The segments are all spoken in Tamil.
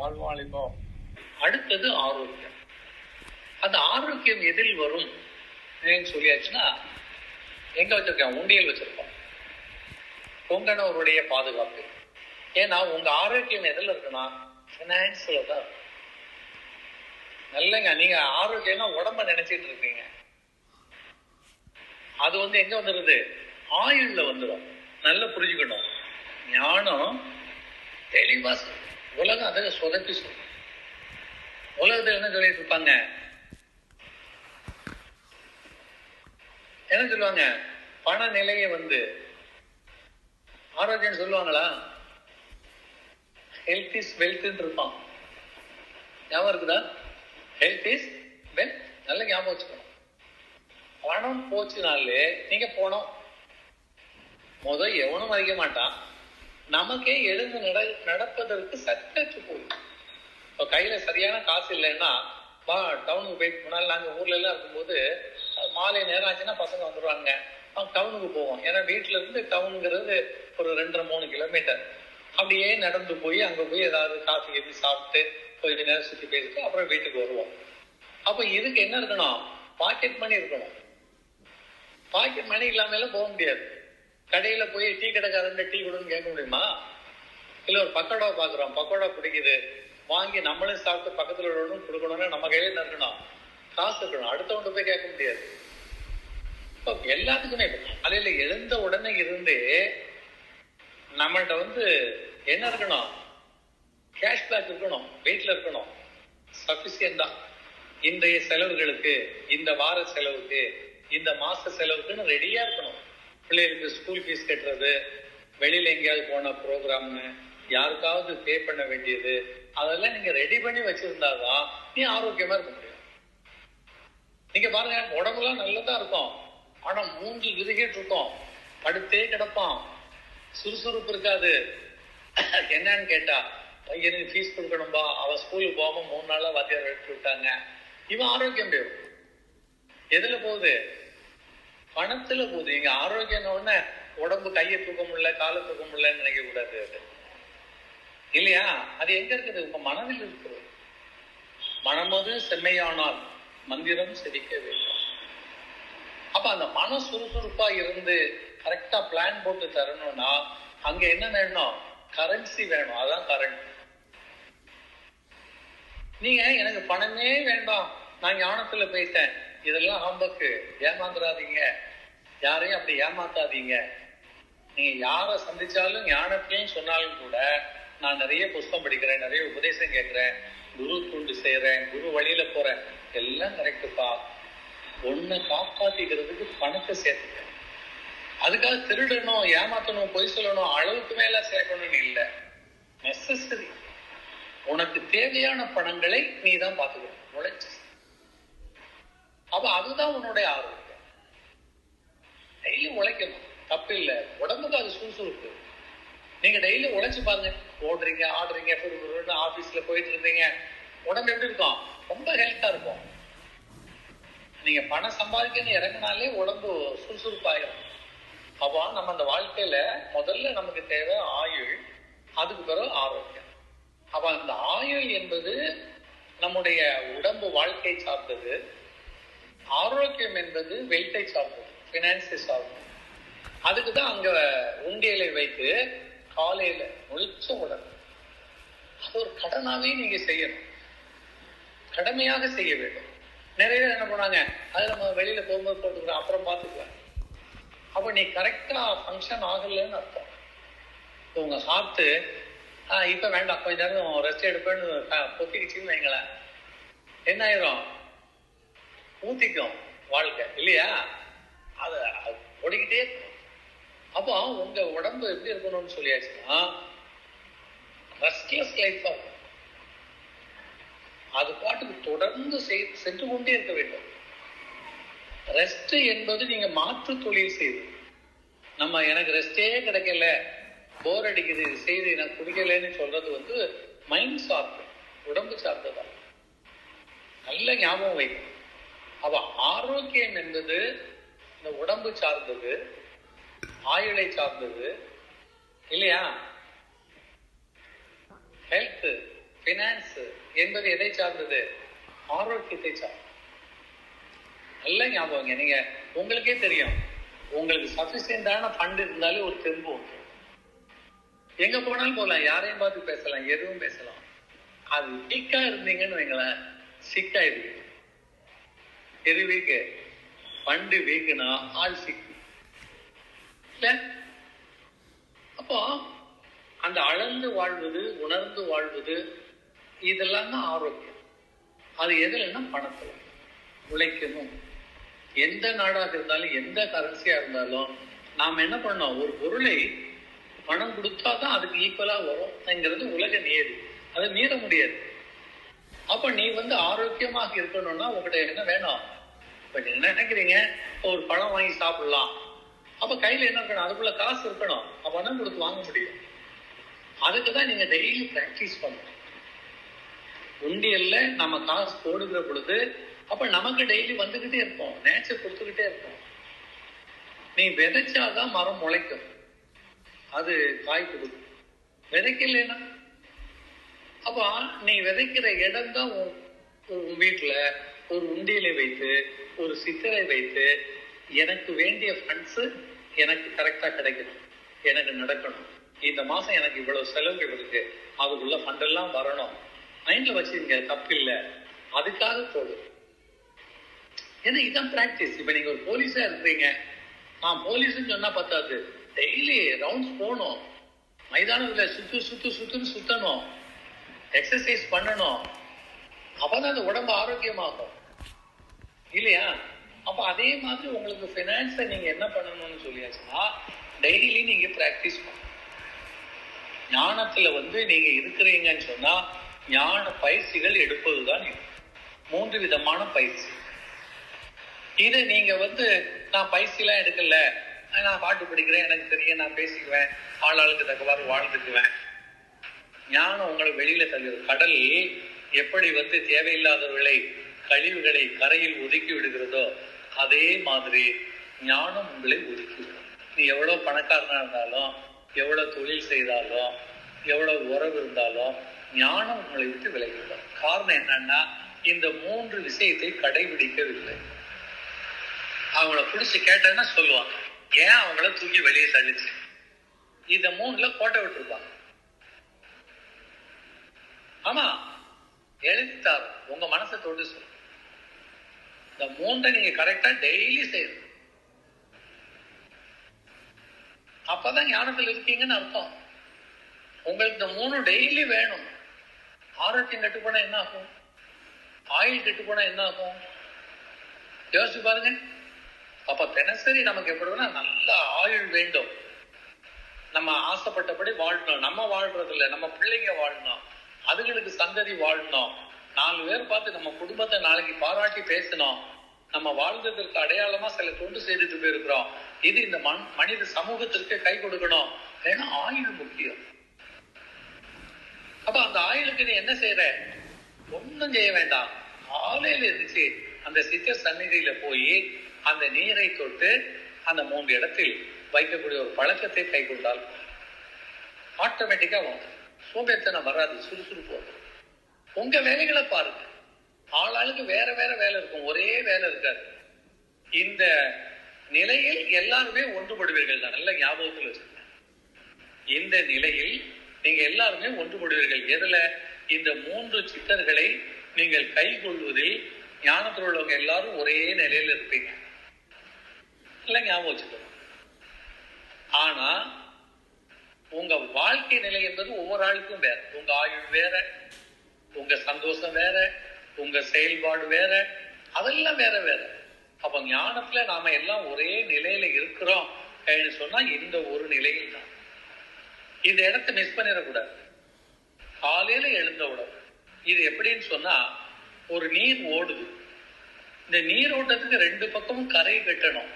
வாழ்வாளிப்போம். அடுத்தது ஆரோக்கியம். அந்த ஆரோக்கியம் எதில் வரும் சொல்லியாச்சுன்னா, எங்க வச்சிருக்கேன்? உண்டியல் வச்சிருக்கோம். உங்களுடைய பாதுகாப்பு. ஏன்னா உங்க ஆரோக்கியம் எதில் இருக்குன்னா பினான்ஸ்ல தான் இருக்கும். நல்லங்க, நீங்க ஆரோக்கியம்னா உடம்ப நினைச்சிட்டு இருக்கீங்க. அது எங்க வந்துருது? ஆயுள்ல வந்துடும். நல்லா புரிஞ்சுக்கணும். ஞானம் தெளிவா உலகம் அதை சொதப்பி சொல்லும். உலகத்தில் என்ன சொல்லிட்டு இருப்பாங்க? என்ன சொல்லுவாங்க? பண நிலையை ஆரோக்கியம் சொல்லுவாங்களா? ஹெல்த் இஸ் வெல்த் இருப்பான். ஞாபகம் இருக்குதா? Health is wealth. நல்ல ஞாபகம் வச்சுக்கணும். பணம் போச்சுனாலே நீங்க போனோம் எவனும் மதிக்க மாட்டான். நமக்கே எழுந்து நடப்பதற்கு சற்று போயிடும். இப்போ கையில சரியான காசு இல்லைன்னா டவுனுக்கு போயிட்டு முன்னாள் நாங்க ஊர்ல எல்லாம் இருக்கும்போது மாலை நேரம் ஆச்சுன்னா பசங்க வந்துடுவாங்க. டவுனுக்கு போவோம். ஏன்னா வீட்டுல இருந்து டவுனுங்கிறது ஒரு 2-3 கிலோமீட்டர். அப்படியே நடந்து போய் அங்க போய் ஏதாவது காஃபி எது சாப்பிட்டு கொஞ்ச நேரம் சுற்றி பேசிட்டு அப்புறம் வீட்டுக்கு வருவோம். அப்ப இதுக்கு என்ன இருக்கணும்? பாக்கெட் மணி இருக்கணும். பாக்கெட் மணி இல்லாம எல்லாம் போக முடியாது. கடையில போய் டீ கடைக்காரன் டீ கொடுன்னு கேட்க முடியுமா? இல்ல ஒரு பக்கோடா பாக்குறோம், பக்கோடா பிடிக்குது, வாங்கி நம்மளும் சாப்பிட்டு பக்கத்துல உள்ளவனும் கொடுக்கணும்னா நம்ம கையில இருக்கணும், காசு இருக்கணும். அடுத்தவங்க போய் கேட்க முடியாது. இப்போ எல்லாத்துக்குமே காலையில எழுந்த உடனே இருந்து நம்மள்கிட்ட என்ன இருக்கணும்? கேஷ்பேக் இருக்கணும், வீட்டுல இருக்கணும். சஃபிசியன்ட் தான். இன்றைய செலவுகளுக்கு, இந்த வார செலவுக்கு, இந்த மாச செலவுக்குன்னு ரெடியா இருக்கணும். பிள்ளைகளுக்கு ஸ்கூல் ஃபீஸ் கட்டுறது, வெளியில எங்கேயாவது போன ப்ரோக்ராம், யாருக்காவது பே பண்ண வேண்டியது, அதெல்லாம் நீங்க ரெடி பண்ணி வச்சிருந்தாதான் நீ ஆரோக்கியமா இருக்க முடியும். நீங்க பாருங்க, உடம்புலாம் நல்லதா இருக்கும், ஆனா மூஞ்சி விருகிட்டு இருக்கும், படுத்தே கிடப்பான், சுறுசுறுப்பு இருக்காது. என்னன்னு கேட்டா, பையனுக்கு ஃபீஸ் கொடுக்கணும்பா, அவன் ஸ்கூலுக்கு போகாம 3 நாளா வாத்தியார் எடுத்து விட்டாங்க. இவன் ஆரோக்கியம் போயிடும். எதுல போகுது? பணத்துல போகுது. இங்க ஆரோக்கியம் உடம்பு கையை தூக்க முடியல, காலை தூக்க முடியலன்னு நினைக்க கூடாது. இல்லையா? அது எங்க இருக்குது? உங்க மனதில் இருக்குது. மனமது செம்மையானால் மந்திரம் செதிக்க வேண்டும். அப்ப அந்த மன சுறுசுறுப்பா இருந்து கரெக்டா பிளான் போட்டு தரணும்னா அங்க என்ன வேணும்? கரன்சி வேணும். அதான் கரண்ட். நீங்க எனக்கு பணமே வேண்டாம், நான் ஞானத்துல போயிட்டேன், இதெல்லாம் ஹம்பக்கு. ஏமாந்துடாதீங்க, யாரையும் அப்படி ஏமாத்தாதீங்க. நீங்க யாரை சந்திச்சாலும் ஞானத்திலையும் சொன்னாலும் கூட, நான் நிறைய புஸ்தகம் படிக்கிறேன், நிறைய உபதேசம் கேட்கிறேன், குரு கொண்டு செய்யறேன், குரு வழியில போறேன், எல்லாம் கரெக்டுப்பா. ஒண்ணு காப்பாத்திக்கிறதுக்கு பணத்தை சேர்த்துட்டேன். அதுக்காக திருடணும், ஏமாத்தணும், பொய் சொல்லணும், அளவுக்கு மேல சேர்க்கணும்னு இல்லை. நெசசரி. உனக்கு தேவையான பணங்களை நீ தான் பார்த்துக்கணும், உழைச்சு. அப்ப அதுதான் உன்னுடைய ஆரோக்கியம். டெய்லி உழைக்கணும், தப்பு இல்லை. உடம்புக்கு அது சுறுசுறுப்பு. நீங்க டெய்லி உழைச்சு பாருங்க. ஓடுறீங்க, ஆடுறீங்க, ஆபீஸ்ல போயிட்டு இருந்தீங்க, உடம்பு எப்படி இருக்கும்? ரொம்ப ஹெல்த்தா இருக்கும். நீங்க பணம் சம்பாதிக்கணும்னு இறங்கினாலே உடம்பு சுறுசுறுப்பாயிரும். அப்போ நம்ம அந்த வாழ்க்கையில முதல்ல நமக்கு தேவை ஆயுள், அதுக்கு பிறகு ஆரோக்கியம். அப்ப அந்த ஆயுள் என்பது நம்முடைய உடம்பு வாழ்க்கை சார்ந்தது. ஆரோக்கியம் என்பது வெல்த்தை சார்ந்தது, பினான்ஸை சார்ந்தது. அதுக்குதான் அங்க உண்டியலை வைத்து காலையில முழிச்ச உடனே அது ஒரு கடனாவே நீங்க செய்யணும், கடமையாக செய்ய வேண்டும். நிறைய பேர் என்ன பண்ணாங்க, அது நம்ம வெளியில போகும்போது போட்டுக்கிறோம், அப்புறம் பார்த்துக்கலாம். அப்ப நீ கரெக்டா ஃபங்க்ஷன் ஆகலன்னு அர்த்தம். உங்க ஹார்ட்டு இப்ப வேண்டாம், கொஞ்ச நேரம் ரெஸ்ட் எடுப்பேன்னு பொத்திக்கிச்சின்னு வைங்களேன், என்ன ஆயிரும்? ஊத்திக்கும் வாழ்க்கை, இல்லையா? அது ஓடிக்கிட்டே இருக்கும். அப்போ உங்க உடம்பு எப்படி இருக்கணும்னு சொல்லியாச்சுன்னா ரெஸ்ட்லெஸ் லைஃபா இருக்கும். அது பாட்டுக்கு தொடர்ந்து சென்று கொண்டே இருக்க வேண்டும். ரெஸ்ட் என்பது நீங்க மாற்று தொழில் செய்து, நம்ம எனக்கு ரெஸ்டே கிடைக்கல, போர் அடிக்குது, இது செய்து எனக்கு பிடிக்கலன்னு சொல்றது மைண்ட் சார்ந்து, உடம்பு சார்ந்ததான். நல்ல ஞாபகம் வைக்கும். அவ ஆரோக்கியம் என்பது இந்த உடம்பு சார்ந்தது, ஆயுளை சார்ந்தது, இல்லையா? ஹெல்த் பினான்ஸ் என்பது எதை சார்ந்தது? ஆரோக்கியத்தை சார்ந்தது. நல்ல ஞாபகம். நீங்க உங்களுக்கே தெரியும், உங்களுக்கு சஃபிஷியன்டான ஃபண்ட் இருந்தாலே ஒரு தெம்பு உண்டு. எங்க போனாலும் போகலாம், யாரையும் பார்த்து பேசலாம், எதுவும் பேசலாம். அது வீக்கா இருந்தீங்கன்னு வைங்களேன், சிக்கா இருக்கு. எது வீக்கு? ஃபண்டு வீக்குனா ஆள் சிக்கு. அப்போ அந்த அளந்து வாழ்வது, உணர்ந்து வாழ்வது, இதெல்லாம் தான் ஆரோக்கியம். அது எதுலன்னா பணத்துல உழைக்கணும். எந்த நாடாக இருந்தாலும், எந்த கரன்சியா இருந்தாலும், நாம் என்ன பண்ணோம், ஒரு பொருளை பணம் கொடுத்தாதான் அதுக்கு ஈக்குவலா வரும்ங்கிறது உலக நியதி. அதை மீற முடியாது. அப்ப நீ ஆரோக்கியமாக இருக்கணும்னா உங்ககிட்ட என்ன வேணும்? இப்ப நீங்க நினைக்கிறீங்க ஒரு பழம் வாங்கி சாப்பிடலாம், அப்ப கையில என்ன இருக்கணும்? அதுக்குள்ள காசு இருக்கணும். அப்ப பணம் கொடுத்து வாங்க முடியும். அதுக்குதான் நீங்க டெய்லி பிராக்டிஸ் பண்ணணும். உண்டியல்ல நம்ம காசு போடுகிற பொழுது அப்ப நமக்கு டெய்லி வந்துகிட்டே இருப்போம், நேச்சர் கொடுத்துக்கிட்டே இருப்போம். நீ விதைச்சாதான் மரம் முளைக்கும், அது காய் கொடுக்கும். விதைக்கலைன்னா அப்ப நீ விதைக்கிற இடம் தான் உன் வீட்டுல ஒரு உண்டியலை வைத்து, ஒரு சித்தரை வைத்து, எனக்கு வேண்டிய ஃபண்ட்ஸ் எனக்கு கரெக்டா கிடைக்கணும், எனக்கு நடக்கணும், இந்த மாசம் எனக்கு இவ்வளவு செலவுகள் இருக்கு, அதுக்குள்ள ஃபண்ட் எல்லாம் வரணும், மைண்ட்ல வச்சிருங்க, தப்பு இல்லை. அதுக்காக போடு. ஏன்னா இதான் பிராக்டிஸ். இப்ப நீங்க ஒரு போலீஸா இருக்கிறீங்க, நான் போலீஸ்ன்னு சொன்னா பத்தாது, டெய்லி ரவுண்ட்ஸ் போகணும், மைதானத்துல சுத்துன்னு சுத்தணும், எக்ஸசைஸ் பண்ணணும். அப்பதான் அந்த உடம்பு ஆரோக்கியமாகும் இல்லையா? அப்ப அதே மாதிரி உங்களுக்கு பினான்ஸை நீங்க என்ன பண்ணணும்னு சொல்லியாச்சுன்னா, டெய்லி நீங்க பிராக்டிஸ் பண்ணணும். ஞானத்துல நீங்க இருக்கிறீங்கன்னு சொன்னா, ஞான பயிற்சிகள் எடுப்பதுதான் 3 விதமான பயிற்சி. இதை நீங்க நான் பயிற்சி எல்லாம் எடுக்கல, நான் பாட்டு படிக்கிறேன், எனக்கு தெரியும், நான் பேசிக்குவேன், ஆளாளுக்கு தக்கவாறு வாழ்ந்துக்குவேன். ஞானம் உங்களை வெளியில தள்ளுது. கடல் எப்படி தேவையில்லாதவர்களை, கழிவுகளை கரையில் ஒதுக்கி விடுகிறதோ, அதே மாதிரி ஞானம் உங்களை ஒதுக்கி விடும். நீ எவ்வளவு பணக்காரனா இருந்தாலும், எவ்வளவு தொழில் செய்தாலும், எவ்வளவு உறவு இருந்தாலும், ஞானம் உங்களை விட்டு விலகிவிடும். காரணம் என்னன்னா, இந்த 3 விஷயத்தை கடைபிடிக்கவில்லை. அவங்கள பிடிச்சு கேட்டேன்னா சொல்லுவாங்க, ஏன் அவங்கள தூக்கி வெளியே தள்ளிச்சு. இந்த 3ல கோட்டை விட்டுருப்பாங்க. ஆமா, எழுதித்தார் உங்க மனசை தொட்டு சொல்லு. இந்த 3 நீங்க கரெக்டா டெய்லி செய்யணும். அப்பதான் ஞானத்தில் இருக்கீங்கன்னு அர்த்தம். உங்களுக்கு இந்த 3 டெய்லி வேணும். ஆரோக்கியம் கெட்டு போனா என்ன ஆகும்? ஆயில் கெட்டு போனா என்ன ஆகும்? யோசிச்சு பாருங்க. அப்ப தினசரி நமக்கு எப்படின்னா நல்ல ஆயுள் வேண்டும். நம்ம ஆசைப்பட்டபடி வாழணும். நம்ம வாழ்றது இல்லை, நம்ம பிள்ளைங்க வாழணும், அதுகளுக்கு சந்ததி வாழணும். 4 பேர் பார்த்து நம்ம குடும்பத்தை நாளைக்கு பாராட்டி பேசணும். நம்ம வாழ்ந்ததற்கு அடையாளமா சில தொண்டு செய்துட்டு போயிருக்கிறோம். இது இந்த மனித சமூகத்திற்கு கை கொடுக்கணும். ஏன்னா ஆயுள் முக்கியம். அப்ப அந்த ஆயுளுக்கு நீ என்ன செய்யற? ஒன்னும் செய்ய வேண்டாம். காலையில இருந்துச்சு அந்த சித்தர் சந்நிதியில போய் அந்த நீரை தொட்டு அந்த 3 இடத்தில் வைக்கக்கூடிய ஒரு பழக்கத்தை கை கொண்டால் ஆட்டோமேட்டிக்கா சோம்பேத்தனம் வராது, சுறுசுறுப்பு வரும். உங்க வேலைகளை பாருங்க. ஆளாளுக்கு வேற வேற வேலை இருக்கும், ஒரே வேலை இருக்காது. இந்த நிலையில் எல்லாருமே ஒன்றுபடுவீர்கள் தான். நல்ல ஞாபகத்தில் வச்சிருக்கேன். இந்த நிலையில் நீங்க எல்லாருமே ஒன்றுபடுவீர்கள். எதுல? இந்த 3 சித்தர்களை நீங்கள் கை கொள்வதில் ஞானத்தில் உள்ளவங்க எல்லாரும் ஒரே நிலையில இருப்பீங்க. நல்ல ஞாபகம் வச்சுக்கணும். ஆனா உங்க வாழ்க்கை நிலை என்பது ஒவ்வொரு ஆளுக்கும் வேற. உங்க ஆயுள் வேற, உங்க சந்தோஷம் வேற, உங்க செயல்பாடு வேற, அதெல்லாம் வேற வேற. அப்ப ஞானத்துல நாம எல்லாம் ஒரே நிலையில இருக்கிறோம் சொன்னா இந்த ஒரு நிலையில் தான். இந்த இடத்தை மிஸ் பண்ணிடக்கூடாது. காலையில எழுந்தவுடன் இது எப்படின்னு சொன்னா, ஒரு நீர் ஓடுது. இந்த நீரோட்டத்துக்கு 2 பக்கமும் கரை கட்டணும்.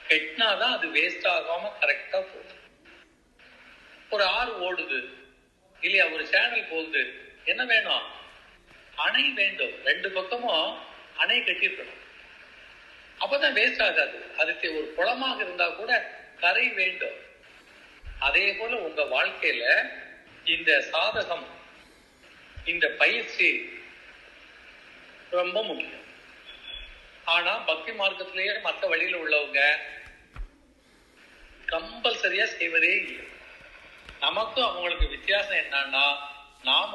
கெட்டினாதான் அது வேஸ்ட் ஆகாம கரெக்டா போகுது. ஒரு ஆறு ஓடுது இல்லையா, ஒரு சேனல் போகுது, என்ன வேணும்? அணை வேண்டும். 2 பக்கமும் அணை கட்டிருக்கணும். அப்பதான் வேஸ்ட் ஆகாது. அதுக்கு ஒரு குளமாக இருந்தா கூட கரை வேண்டும். அதே போல உங்க வாழ்க்கையில இந்த சாதகம் இந்த பயிற்சி ரொம்ப முக்கியம். ஆனா பக்தி மார்க்கத்திலேயே மற்ற வழியில உள்ளவங்க கம்பல்சரியா செய்வதே இல்லை. நமக்கும் அவங்களுக்கு வித்தியாசம் என்னன்னா, நாம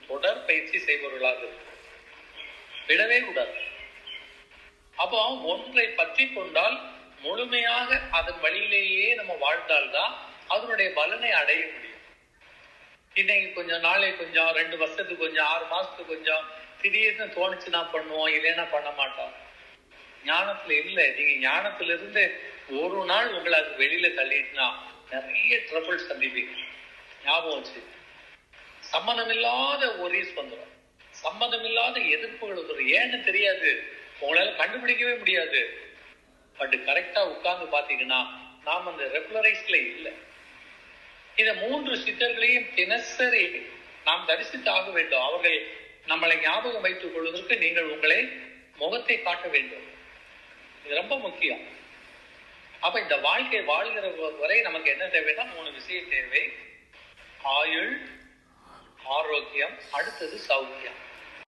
தொடர் பயிற்சி செய்பவர்களாக இருக்கும், விடவே கூடாது. அப்போ ஒன்றை பற்றி கொண்டால் முழுமையாக அதன் வழியிலேயே நம்ம வாழ்ந்தால்தான் அதனுடைய பலனை அடைய முடியும். இன்னைக்கு கொஞ்சம், நாளை கொஞ்சம், 2 வருஷத்துக்கு கொஞ்சம், 6 மாசத்துக்கு கொஞ்சம், திடீர்னு தோணுச்சுன்னா பண்ணுவோம், இல்லைன்னா பண்ண மாட்டோம். ஞானத்துல இல்லை. நீங்க ஞானத்துல இருந்து ஒரு நாள் உங்களை அது வெளியில தள்ளிட்டுனா நிறைய ட்ரபிள் சந்திப்பீங்க. ஞாபகம் வச்சு, சம்மந்தமில்லாத ஒரீஸ் வந்துடும், சம்மந்தமில்லாத எதிர்ப்புகள் வந்துடும். ஏன்னு தெரியாது, உங்களால கண்டுபிடிக்கவே முடியாது. பட் கரெக்டா உட்கார்ந்து பாத்தீங்கன்னா நாம் அந்த ரெகுலரைஸ்ல இல்லை. இந்த 3 சித்தர்களையும் தினசரி நாம் தரிசித்து ஆக வேண்டும். அவர்கள் நம்மளை ஞாபகம் வைத்துக் கொள்வதற்கு நீங்கள் உங்களை முகத்தை காட்ட வேண்டும். இது ரொம்ப முக்கியம். அப்ப இந்த வாழ்க்கை வாழ்கிற வரை நமக்கு என்ன தேவைன்னா 3 விஷயம் தேவை. ஆயுள், ஆரோக்கியம், அடுத்தது சௌக்கியம்.